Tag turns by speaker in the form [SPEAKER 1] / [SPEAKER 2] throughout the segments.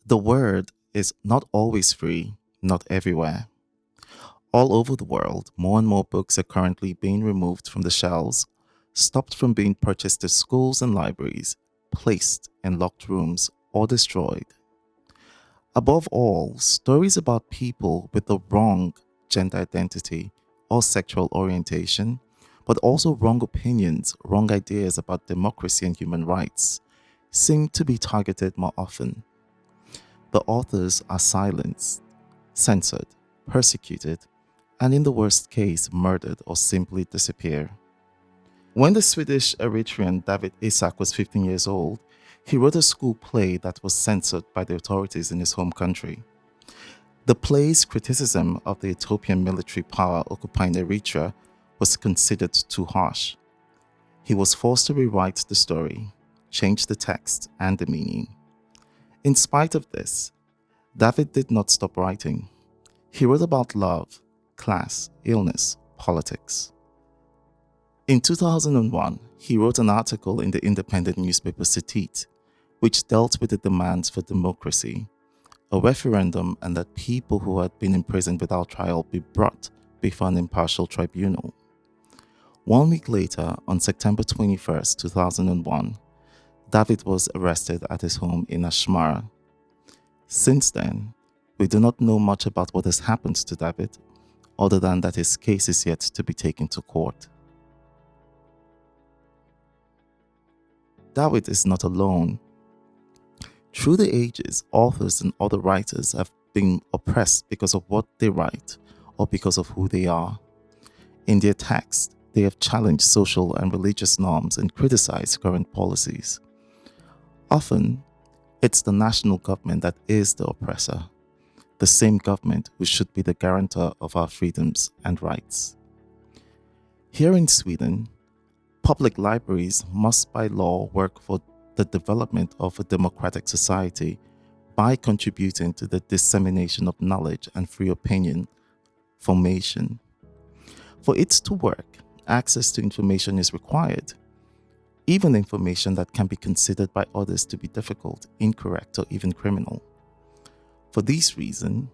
[SPEAKER 1] The word is not always free, not everywhere. All over the world, more and more books are currently being removed from the shelves, stopped from being purchased at schools and libraries, placed in locked rooms, or destroyed. Above all, stories about people with the wrong gender identity or sexual orientation, but also wrong opinions, wrong ideas about democracy and human rights, seem to be targeted more often. The authors are silenced, censored, persecuted, and in the worst case, murdered or simply disappear. When the Swedish Eritrean Dawit Isaak was 15 years old, he wrote a school play that was censored by the authorities in his home country. The play's criticism of the Ethiopian military power occupying Eritrea was considered too harsh. He was forced to rewrite the story, change the text and the meaning. In spite of this, David did not stop writing. He wrote about love, class, illness, politics. In 2001, he wrote an article in the independent newspaper Setit, which dealt with the demands for democracy, a referendum, and that people who had been imprisoned without trial be brought before an impartial tribunal. 1 week later, on September 21st, 2001, David was arrested at his home in Asmara. Since then, we do not know much about what has happened to David, other than that his case is yet to be taken to court. Dawit is not alone. Through the ages, authors and other writers have been oppressed because of what they write or because of who they are. In their texts, they have challenged social and religious norms and criticized current policies. Often, it's the national government that is the oppressor, the same government who should be the guarantor of our freedoms and rights. Here in Sweden, public libraries must by law work for the development of a democratic society by contributing to the dissemination of knowledge and free opinion formation. For it to work, access to information is required, even information that can be considered by others to be difficult, incorrect, or even criminal. For this reason,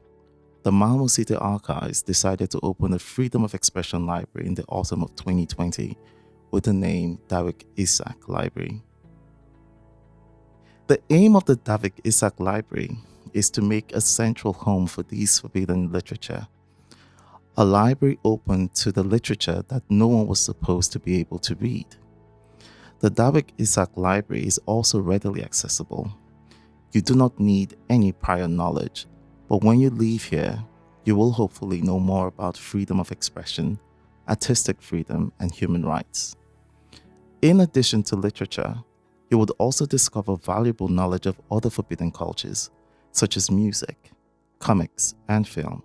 [SPEAKER 1] the Malmö City Archives decided to open a Freedom of Expression library in the autumn of 2020 with the name Dawit Isaak Library. The aim of the Dawit Isaak Library is to make a central home for this forbidden literature, a library open to the literature that no one was supposed to be able to read. The Dawit Isaak Library is also readily accessible. You do not need any prior knowledge, but when you leave here, you will hopefully know more about freedom of expression, artistic freedom, and human rights. In addition to literature, you would also discover valuable knowledge of other forbidden cultures, such as music, comics, and film.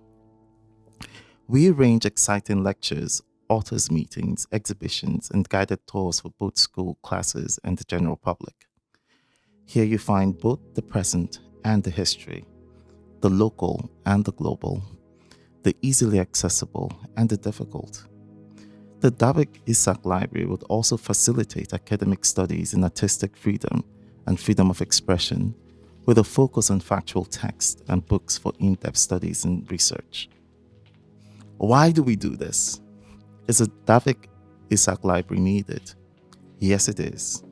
[SPEAKER 1] We arrange exciting lectures, authors' meetings, exhibitions, and guided tours for both school classes and the general public. Here you find both the present and the history, the local and the global, the easily accessible and the difficult. The Dawit Isaak Library would also facilitate academic studies in artistic freedom and freedom of expression, with a focus on factual text and books for in-depth studies and research. Why do we do this? Is a Dawit Isaak Library needed? Yes, it is.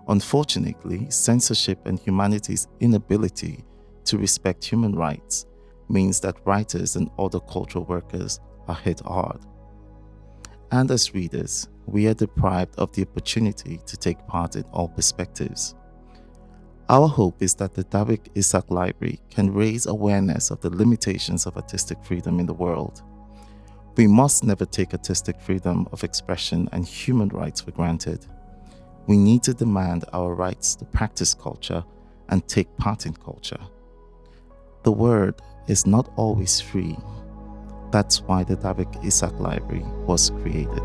[SPEAKER 1] Unfortunately, censorship and humanity's inability to respect human rights means that writers and other cultural workers are hit hard. And as readers, we are deprived of the opportunity to take part in all perspectives. Our hope is that the Dawit Isaak Library can raise awareness of the limitations of artistic freedom in the world. We must never take artistic freedom of expression and human rights for granted. We need to demand our rights to practice culture and take part in culture. The word is not always free. That's why the Dawit Isaak Library was created.